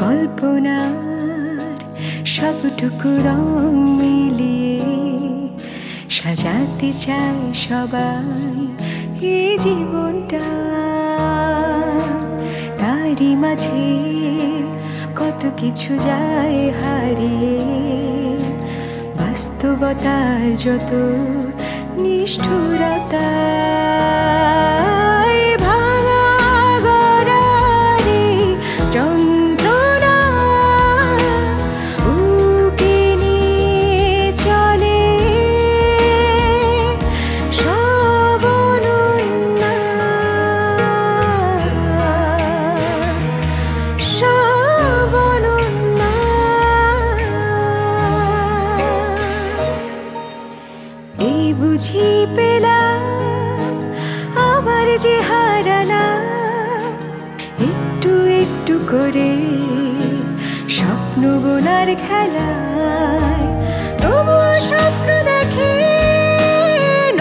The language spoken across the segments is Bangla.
কল্পনার সবটুকু রং মিলিয়ে সাজাতে চায় সবাই এই জীবনটা। তারই মাঝে কত কিছু যায় হারিয়ে, বাস্তবতার যত নিষ্ঠুরতা। বুঝি পেলাম আবার যে হারালাম, একটু একটু করে স্বপ্ন বোনার খেলায়। তবুও স্বপ্ন দেখে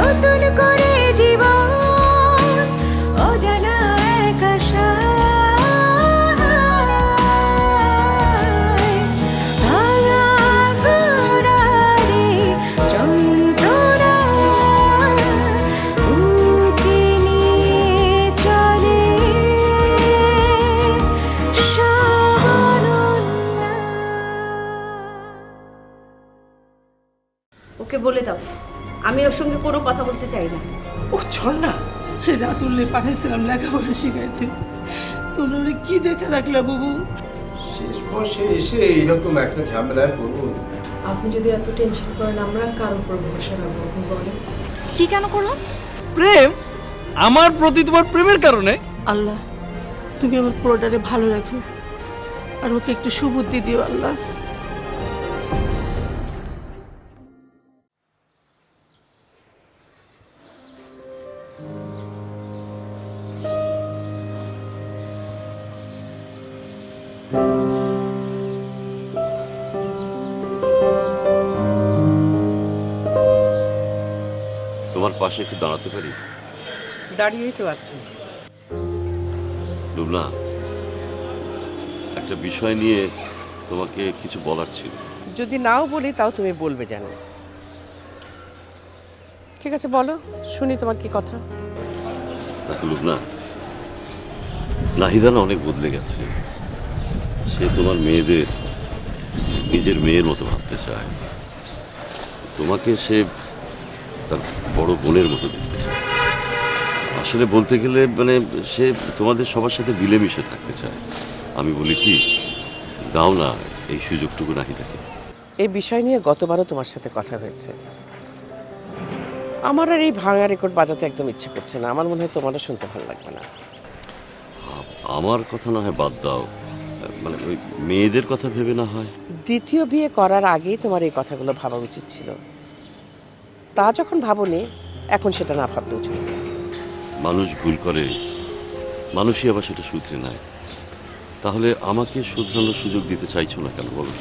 নতুন করে জীবন, অজানা এক আশা। ওকে বলে দাও আমি ওর সঙ্গে কোনো কথা বলতে চাই না। ও ঝর্ণা, রাতুল্লে পাঠাইছিলাম লেখাপড়া শিখাইতে, তোমরা কি দেখে রাখলা বাবু? শেষ বর্ষে এসে এইরকম একটা ঝামেলায় পড়বো। আপনি যদি এত টেনশন করেন আমরা কার উপর ভরসা রাখবো? আপনি বলেন কি কেন করলাম? প্রেম? আমার প্রতি তোমার প্রেমের কারণে? আল্লাহ তুমি আমার পোড়াটারে ভালো রাখো, আর ওকে একটু সুবুদ্ধি দিও আল্লাহ। তোমার পাশে একটু দাঁড়াতে পারি? দাঁড়িয়েই তো আছি। লুবনা, একটা বিষয় নিয়ে তোমাকে কিছু বলার ছিল। যদি নাও বলি তাও তুমি বলবে জানো। ঠিক আছে বলো, শুনি তোমার কি কথা। দেখো লুবনা, নাহিদা না অনেক বদলে গেছে। সে তোমার মেয়েদের নিজের মেয়ের মতো ভাবতে চায়। তোমাকে সে তার বড় বোনের মতো দেখতে চায়। আসলে বলতে গেলে মানে সে তোমাদের সবার সাথে মিলেমিশে থাকতে চায়। আমি বলি কি, দাও না এই সুযোগটুকু নাহিদাকে। এই বিষয় নিয়ে গতবারও তোমার সাথে কথা হয়েছে। আমার আর এই ভাঙা রেকর্ড বাজাতে একদম ইচ্ছা করছে না। আমার মনে হয় তোমারও শুনতে ভালো লাগবে না। আমার কথা না হয় বাদ দাও, মানে ওই মেয়েদের কথা ভেবে না হয়। দ্বিতীয় বিয়ে করার আগেই তোমার এই কথাগুলো ভাবা উচিত ছিল। তা যখন ভাবনি, এখন সেটা না ভাবলেও চলবে। মানুষ ভুল করে, মানুষই আবার সেটা শুধরে নেয়। তাহলে আমাকে শুধরানোর সুযোগ দিতে চাইছো না কেন বলো?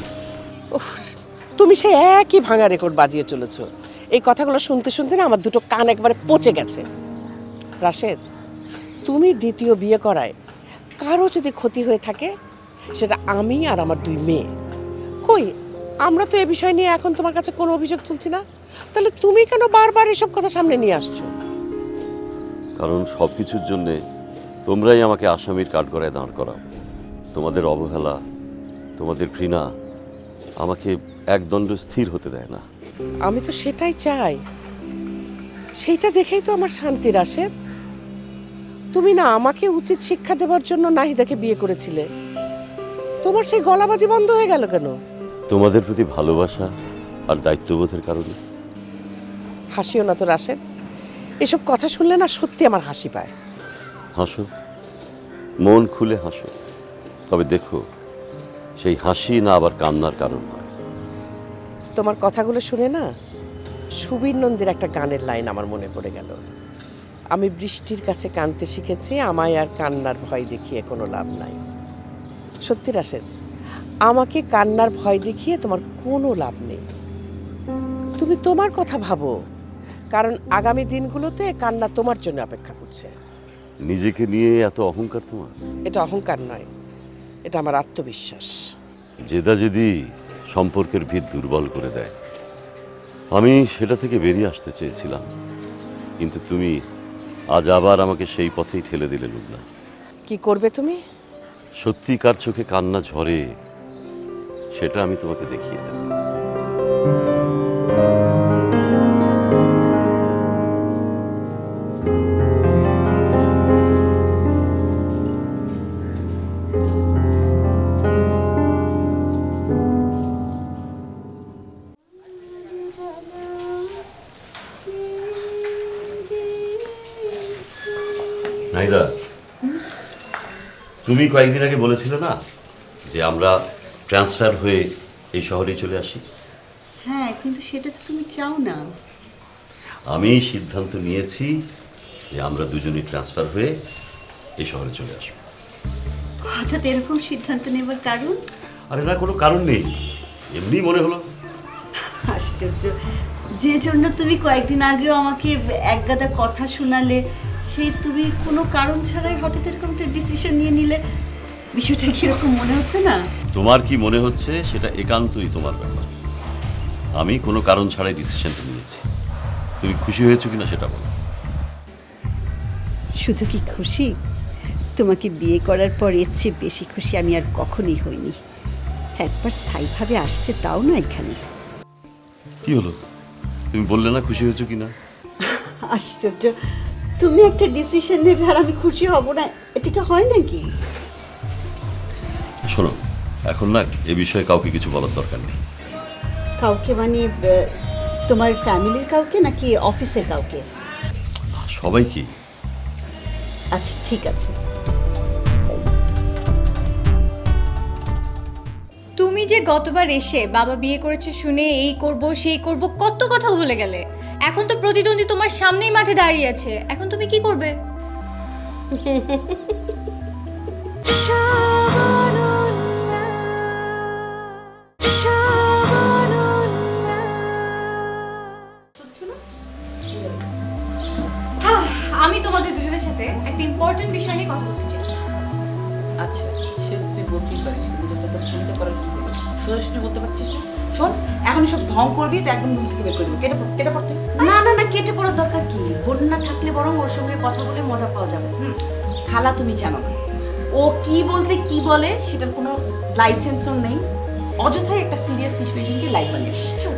তুমি সে একই ভাঙা রেকর্ড বাজিয়ে চলেছ। এই কথাগুলো শুনতে শুনতে না আমার দুটো কান একবারে পচে গেছে। রাশেদ, তুমি দ্বিতীয় বিয়ে করায় কারো যদি ক্ষতি হয়ে থাকে সেটা আমি আর আমার দুই মেয়ে। কই, আমরা তো এই বিষয় নিয়ে এখন তোমার কাছে কোনো অভিযোগ তুলছি না। তাহলে তুমি কেন বারবার এসব কথা সামনে নিয়ে আসছো? কারণ সব কিছুর জন্যে তোমরাই আমাকে আসামির কাঠগড়ায় দাঁড় করাও। তোমাদের অবহেলা, তোমাদের ঘৃণা আমাকে একদণ্ড স্থির হতে দেয় না। আমি তো সেটাই চাই, সেইটা দেখেই তো আমার শান্তি। রাশেদ, তুমি না আমাকে উচিত শিক্ষা দেওয়ার জন্য নাহিদাকে বিয়ে করেছিলে। তোমার সেই গলাবাজি বন্ধ হয়ে গেল কেন? তোমাদের প্রতি ভালোবাসা আর দায়িত্ববোধের কারণে। হাসিও না তো রাশেদ, এসব কথা শুনলে না সত্যি আমার হাসি পায়। হাসো, মন খুলে হাসো, তবে দেখো সেই হাসি না আবার কান্নার কারণ হয়। তোমার কথাগুলো শুনে না সুবীর নন্দীর একটা গানের লাইন আমার মনে পড়ে গেল। আমি বৃষ্টির কাছে কাঁদতে শিখেছি, আমায় আর কান্নার ভয় দেখিয়ে কোনো লাভ নাই। সত্যি রাশেদ, আমাকে কান্নার ভয় দেখিয়ে তোমার কোনো লাভ নেই। তুমি তোমার কথা ভাবো, কারণ আগামী দিনগুলোতে কান্না তোমার জন্য অপেক্ষা করছে। নিজেকে নিয়ে এত অহংকার তোমার? এটা অহংকার নয়, এটা আমার আত্মবিশ্বাস। জেদাজেদি সম্পর্কের ভিত দুর্বল করে দেয়। আমি সেটা থেকে বেরিয়ে আসতে চেয়েছিলাম, কিন্তু তুমি আজ আবার আমাকে সেই পথেই ঠেলে দিলে লুবনা। কি করবে তুমি? সত্যি কার চোখে কান্না ঝরে সেটা আমি তোমাকে দেখিয়ে দেব। নাইদা, তুমি কয়েকদিন আগে বলেছিলে না যে আমরা ট্রান্সফার হয়ে এই শহরে চলে আসি? হ্যাঁ, কিন্তু সেটা তো তুমি চাও না। আমি সিদ্ধান্ত নিয়েছি যে আমরা দুজনেই ট্রান্সফার হয়ে এই শহরে চলে আসবো। হঠাৎ এরকম সিদ্ধান্ত নেবার কারণ? আরে না, কোনো কারণ নেই, এমনি মনে হলো। আশ্চর্য, যে জন্য তুমি কয়েকদিন আগেও আমাকে একগাদা কথা শোনালে, সেই তুমি কোনো কারণ ছাড়াই হঠাৎ এরকম একটা ডিসিশন নিয়ে নিলে, বিষয়টা কিরকম মনে হচ্ছে না? তোমার কি মনে হচ্ছে সেটা একান্তই তোমার ব্যাপার। আমি কোনো কারণ ছাড়াই ডিসিশনটা নিয়েছি। তুমি খুশি হয়েছো কিনা সেটা বলো। শুধু কি খুশি, তোমাকে বিয়ে করার পর এর চেয়ে বেশি খুশি আমি আর কখনোই হইনি। একবার স্থায়ীভাবে আসতে দাও না এখানে। কি হলো, তুমি বললে না খুশি হয়েছো কিনা? আশ্চর্য, তুমি একটা ডিসিশন নেবে আর আমি খুশি হব না, এটা কি হয় নাকি? শোনো, এখন না এ বিষয়ে কাউকে কিছু বলার দরকার নেই। কাউকে মানে তোমার ফ্যামিলির কাউকে নাকি অফিসের কাউকে? সবাই কি? আচ্ছা ঠিক আছে। তুমি যে গতবার এসে বাবা বিয়ে করেছে শুনে এই করব সেই করব কত কথা বলে গেলে, এখন তো প্রতিদ্বন্দ্বী তোমার সামনেই মাঠে দাঁড়িয়ে আছে, এখন তুমি কি করবে? আমি তোমাদের দুজনের সাথে একটা ইম্পর্টেন্ট বিষয় নিয়ে কথা বলতে চাই। আচ্ছা, সে তো তুই বলতেই পারিস, কিন্তু তোকে তো ফোনতে করার কি হলো? সোজাসুজি বলতে পারছিস না? শোন, এখন সব ঢং করবি তো একদম রুম থেকে বের করে দেবো। কেটে পড়তে না না না, কেটে পড়ার দরকার কি? বোন না থাকলে বরং ওর সঙ্গে কথা বলে মজা পাওয়া যাবে। খালা, তুমি জানো না ও কি বলতে কি বলে, সেটার কোনো লাইসেন্সও নেই। অযথাই একটা সিরিয়াস সিচুয়েশনকে লাইট বানিয়ে আসছে।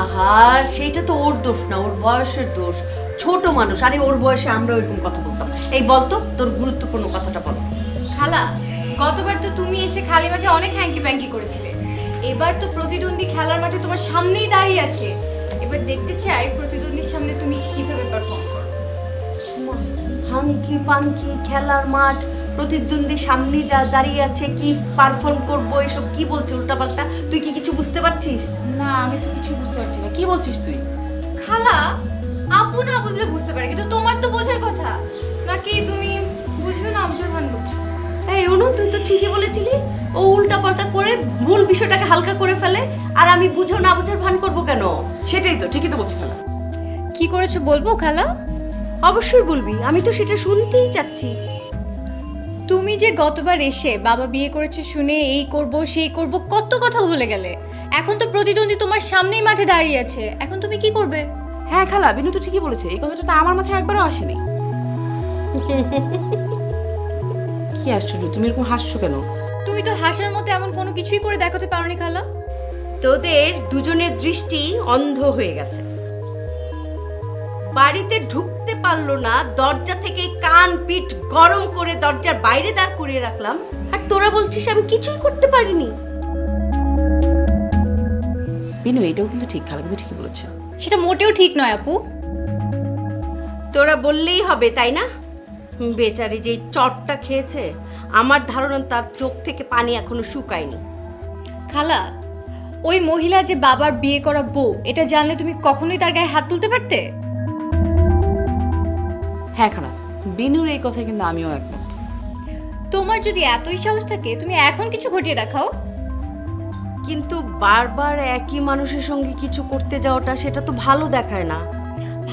আহা, সেইটা তো ওর দোষ না, ওর বয়সের দোষ। ছোট মানুষ, আরে ওর বয়সে আমরা ওইরকম কথা বলতাম। এই বলতো, তোর গুরুত্বপূর্ণ কথাটা বল। খালা, গতবার তো তুমি এসে খালি মাঠে অনেক হ্যাঙ্কি প্যাঙ্কি করেছিলে, এবার তো প্রতিদ্বন্দ্বী খেলার মাঠে তোমার সামনেই দাঁড়িয়ে আছে। এবার দেখতে চাই প্রতিদ্বন্দ্বীর সামনে তুমি কিভাবে পারফর্ম করো। হাঙ্কি পাঙ্কি খেলার মাঠ, প্রতিদ্বন্দ্বী সামনে যা দাঁড়িয়ে আছে, কি পারফর্ম করবো, এসব কি বলছিস উল্টাপাল্টা? তুই কি কিছু বুঝতে পারছিস? না, আমি তো কিছু বুঝতে পারছি না। কি বলছিস তুই? খালা, আপু না বুঝলে বুঝতে পারে, কিন্তু তোমার তো বোঝার কথা নাকি? তুমি বুঝবে না, বুঝার ভান করছো। এই অনু, তুই তো ঠিকই বলেছিলি। ও উল্টাপাল্টা করে মূল বিষয়টাকে হালকা করে ফেলে, আর আমি বুঝো না বুঝার ভান করবো কেন? সেটাই তো, ঠিকই তো বলছি খালা। কি করেছো বলবো খালা? অবশ্যই বলবি, আমি তো সেটা শুনতেই চাচ্ছি। তুমি যে গতবার এসে বাবা বিয়ে করেছে শুনে এই করব সেই করব কত কথা বলে গেলে, এখন তো প্রতিদ্বন্দ্বী তোমার সামনেই মাঠে দাঁড়িয়ে আছে, এখন তুমি কি করবে? হ্যাঁ খালা, বিনু তো ঠিকই বলেছে। এই কথাটা তো আমার মাথায় একবারও আসেনি। কি আশ্চর্য, তুমি এরকম হাসছো কেন? তুমি তো হাসার মতো এমন কোনো কিছুই করে দেখাতে পারোনি খালা। তোদের দুজনের দৃষ্টি অন্ধ হয়ে গেছে। বাড়িতে ঢুকতে পারলো না, দরজা থেকে কান পিঠ গরম করে দরজার বাইরে দাঁড় করিয়ে রাখলাম, আর তোরা বলছিস আমি কিছুই করতে পারিনি। বিনু, এটাও কিন্তু ঠিক, খালা কিন্তু ঠিকই বলেছে। সেটা মোটেও ঠিক নয় আপু। তোরা বললেই হবে তাই না? বেচারি যে চটটা খেয়েছে, আমার ধারণা তার চোখ থেকে পানি এখনো শুকায়নি। খালা, ওই মহিলা যে বাবার বিয়ে করা বউ, এটা জানলে তুমি কখনোই তার গায়ে হাত তুলতে পারতে? হ্যাঁ খালা, বিনুর এই কথায় কিন্তু আমিও একমত। তোমার যদি এতই সাহস থাকে তুমি এখন কিছু ঘটিয়ে দেখাও। কিন্তু বারবার একই মানুষের সঙ্গে কিছু করতে যাওয়াটা, সেটা তো ভালো দেখায় না।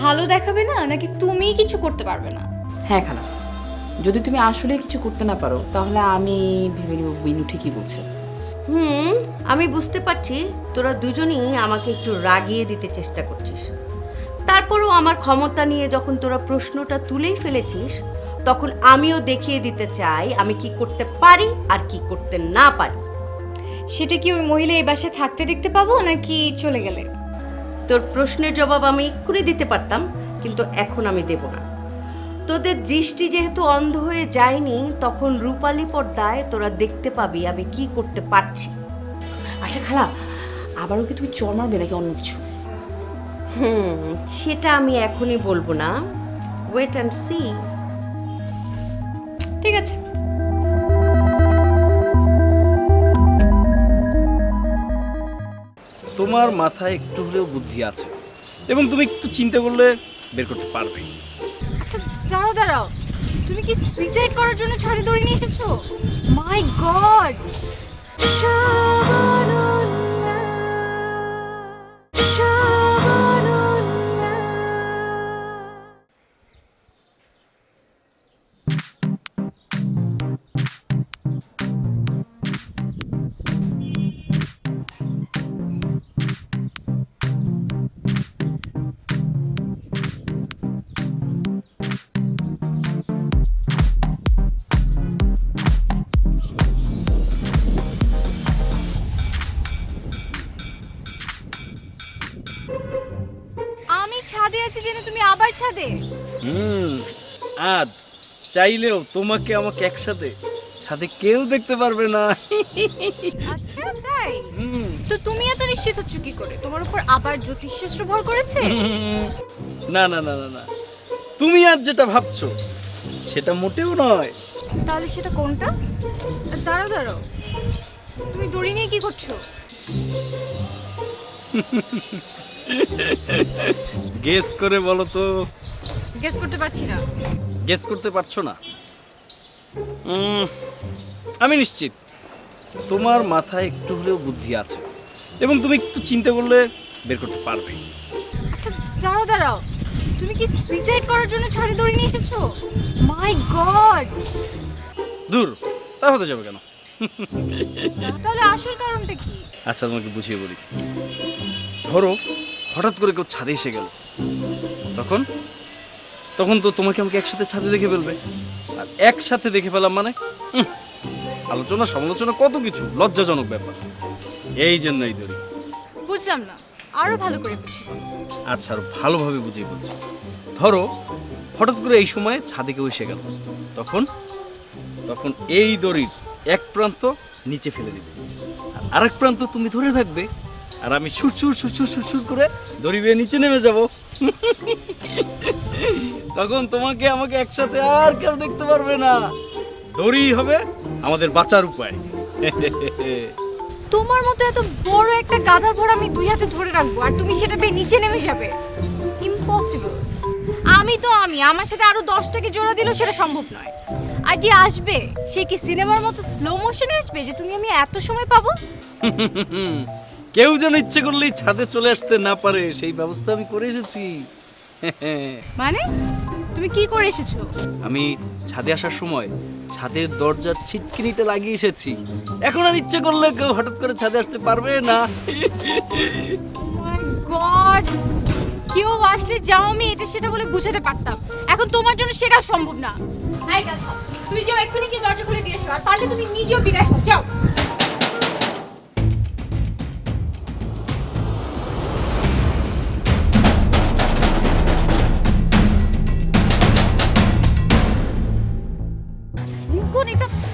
ভালো দেখাবে না নাকি তুমিই কিছু করতে পারবে না? হ্যাঁ খালা, যদি তুমি আসলে কিছু করতে না পারো তাহলে আমি ভেবে নিব বিনু ঠিকই বলছে। আমি বুঝতে পারছি তোরা দুজনেই আমাকে একটু রাগিয়ে দিতে চেষ্টা করছিস। তারপরও আমার ক্ষমতা নিয়ে যখন তোরা প্রশ্নটা তুলেই ফেলেছিস, তখন আমিও দেখিয়ে দিতে চাই আমি কি করতে পারি আর কি করতে না পারি। সেটা কি ওই মহিলা এই বাসায় থাকতে দেখতে পাবো নাকি চলে গেলে? তোর প্রশ্নের জবাব আমি এক্ষুনি দিতে পারতাম, কিন্তু এখন আমি দেব না। তোদের দৃষ্টি যেহেতু অন্ধ হয়ে যায়নি, তখন রূপালী পর্দায় তোরা দেখতে পাবি আমি কি করতে পারছি। আচ্ছা খালা, আবারও কি তুমি চর মারবে নাকি অন্য কিছু? সেটা আমি এখনই বলবো না, ওয়েট অ্যান্ড সি। ঠিক আছে। তোমার মাথায় একটু হলেও বুদ্ধি আছে এবং তুমি একটু চিন্তা করলে বের করতে পারবে। আচ্ছা দাঁড়াও দাঁড়াও, তুমি কি সুইসাইড করার জন্য ছাদে দড়ি নিয়ে এসেছো? মাই গড! আমি ছাদে আছি জেনে তুমি আবার ছাদে? আজ চাইলেও তোমাকে আমাকে একসাথে ছাদে কেউ দেখতে পারবে না। আচ্ছা তাই? তো তুমি এত নিশ্চিত হচ্ছ কি করে? তোমার উপর আবার জ্যোতিষশাস্ত্র ভর করেছে? না না না না না, তুমি আজ যেটা ভাবছো সেটা মোটেও নয়। তাহলে সেটা কোনটা? দাঁড়াও দাঁড়াও, তুমি দড়ি নিয়ে কি করছো? গেস করে বলো তো। গেস করতে পারছি না। গেস করতে পারছো না? আমি নিশ্চিত তোমার মাথায় একটু হলেও বুদ্ধি আছে এবং তুমি একটু চিন্তা করলে বের করতে পারবে। আচ্ছা দাঁড়াও দাঁড়াও, তুমি কি সুইসাইড করার জন্য ছাদে দড়ি নিয়ে এসেছো? মাই গড! দূর, তা হতে যাবে কেন? তাহলে আসল কারণটা কি? আচ্ছা তোমাকে বুঝিয়ে বলি। ধরো হঠাৎ করে কেউ ছাদে এসে গেল, তখন তখন তো তোমাকে আমাকে একসাথে ছাদে দেখে ফেলবে। আর একসাথে দেখে ফেলাম মানে আলোচনা সমালোচনা কত কিছু, লজ্জাজনক ব্যাপার। এই জন্যই দড়ি। বুঝলাম না, আরো ভালো করে বুঝি। আচ্ছা আরো ভালোভাবে বুঝিয়ে বলছি। ধরো হঠাৎ করে এই সময়ে ছাদে কেউ এসে গেল, তখন তখন এই দড়ির এক প্রান্ত নিচে ফেলে দিবে, আর আরেক প্রান্ত তুমি ধরে থাকবে, আর আমি সুরসুর সুরসুর সুরসুর করে দড়ি বেয়ে নিচে নেমে যাব। তখন তোমাকে আমাকে একসাথে আর কেউ দেখতে পারবে না। দড়ি হবে আমাদের বাঁচার উপায়। তোমার মতো এত বড় একটা গাধার ভর আমি দুই হাতে ধরে রাখবো আর তুমি সেটা পেয়ে নিচে নেমে যাবে? ইম্পসিবল। আমি আমার সাথে আরো 10টাকে জোড়া দিলেও সেটা সম্ভব নয়। আর যে আসবে সে কি সিনেমার মতো স্লো মোশনে আসবে যে তুমি আমি এত সময় পাবো? কেউ যেন ইচ্ছে করলেই ছাদে চলে আসতে না পারে সেই ব্যবস্থা আমি করে এসেছি। মানে তুমি কি করে এসেছো? আমি ছাদে আসার সময় ছাদের দরজার ছিটকিনিটা লাগিয়ে এসেছি। এখন আর ইচ্ছে করলে কেউ হঠাৎ করে ছাদে আসতে পারবে না। মাই গড, কেউ আসলে যাও আমি এটা সেটা বলে বুঝাতে পারতাম, এখন তোমার জন্য সেটা সম্ভব না। এই গাধা, তুমি যাও এক্ষুনি গিয়ে দরজা খুলে দিয়ে এসো, আর পারলে তুমি নিজেও বিদায় হও, যাও।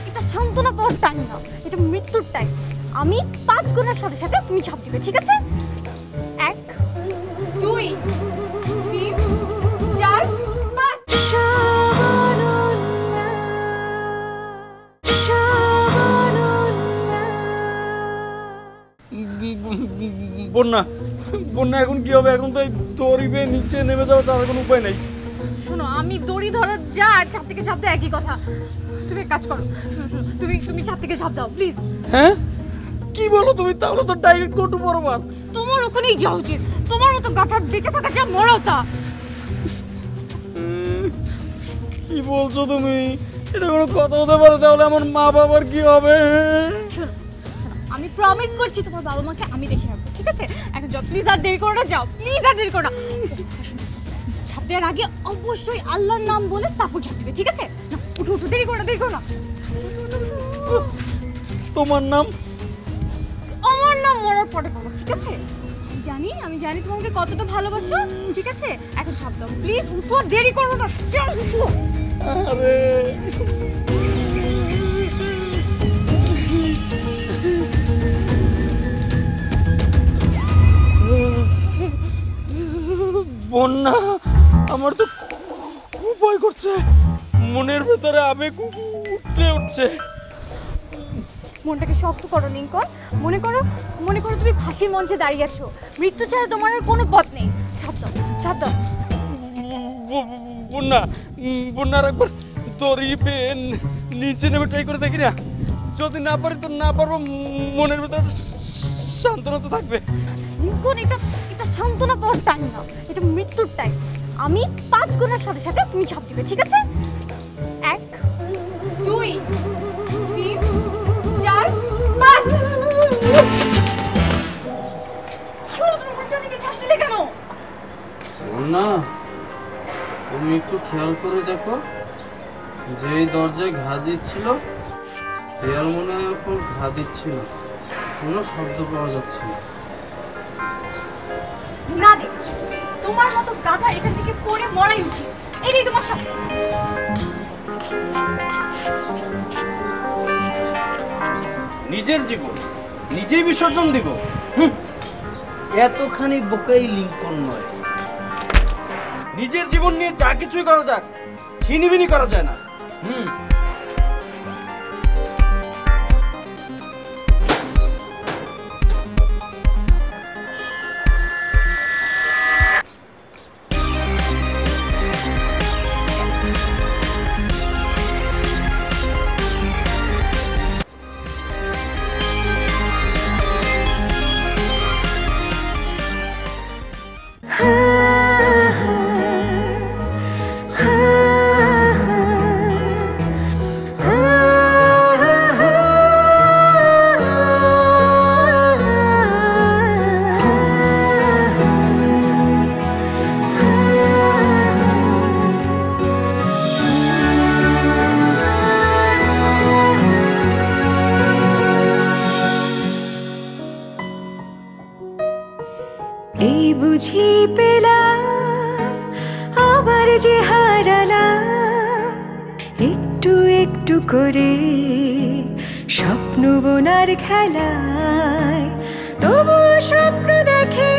এটা সান্ত্বনা পাওয়ার টাইম না, এটা মৃত্যুর টাইম। আমি 5 গুণের সাথে সাথে তুমি ঝাঁপ দিবে, ঠিক আছে? 1 2 3 4 5। বন্যা বন্যা এখন কি হবে? এখন তো এই দড়ি বেয়ে নিচে নেমে যাওয়া ছাড়া কোনো উপায় নেই। শোনো, আমি দড়ি ধরা যা আর ছাদ থেকে ঝাঁপ দাও একই কথা। তুমি এক কাজ করো, তুমি ছাদ থেকে ঝাঁপ দাও প্লিজ। হ্যাঁ কি বলো তুমি? তাহলে তো ডাইরেক্ট গো টু বড়মার। তোমার ওখানেই যাওয়া উচিত, তোমার মতো গাধা বেঁচে থাকা যা মরাও তা। কি বলছো তুমি? এটা কোনো কথা হতে পারে? তাহলে আমার মা বাবার কি হবে? শোনো শোনো, আমি প্রমিস করছি তোমার বাবা মাকে আমি দেখে রাখবো, ঠিক আছে? এখন যাও প্লিজ, আর দেরি করো না, যাও প্লিজ, আর দেরি করো না। ঝাঁপ দেওয়ার আগে অবশ্যই আল্লাহর নাম বলে তারপর ঝাঁপ দিবে, ঠিক আছে? না, উঠো উঠো, দেরি করো না, দেরি করো না। তোমার নাম? আমার নাম মরার পরে করো, ঠিক আছে? আমি জানি তোমাকে কতটা ভালোবাসো, ঠিক আছে? এখন ঝাঁপ দাও প্লিজ, উঠো, দেরি করো না, যাও উঠো। আরে বন্যা, আমার তো খুব ভয় করছে, মনের ভেতরে আবেগ উঠতে উঠছে। মনটাকে শক্ত করো লিংকন, মনে করো তুমি ফাঁসির মঞ্চে দাঁড়িয়ে আছো, মৃত্যু ছাড়া তোমার আর কোনো পথ নেই। ঝাঁপ দাও, ঝাঁপ দাও। বন্যার একবার দড়ি পেয়ে নিচে নেমে ট্রাই করে দেখি না, যদি না পারি তো না পারবো, মনের ভেতরে সান্ত্বনা তো থাকবে। লিংকন, এটা সান্ত্বনা পাওয়ার টাইম না, এটা মৃত্যুর টাইম। আমি 5 গুণের সাথে সাথে তুমি ঝাঁপ দিবে, ঠিক আছে? 1 2 3 4 5। চলো, তুমি উল্টো দিকে ঝাঁপ দিলে কেন? না, তুমি একটু খেয়াল করে দেখো, যেই দরজায় ঘা দিচ্ছিল দেয়াল মনে হয় এখন ঘা দিচ্ছিল, কোনো শব্দ পাওয়া যাচ্ছে না। না দে, তোমার মতো গাধা এখান থেকে পড়ে মরাই উচিত, এটাই তোমার শাস্তি। নিজের জীবন নিজেই বিসর্জন দিব? এতখানি বোকাই লিংকন নয়। নিজের জীবন নিয়ে যা কিছুই করা যাক, ছিনিবিনি করা যায় না। এই বুঝি পেলাম আবার যে হারালাম, একটু একটু করে স্বপ্ন বোনার খেলায়, তবু স্বপ্ন দেখে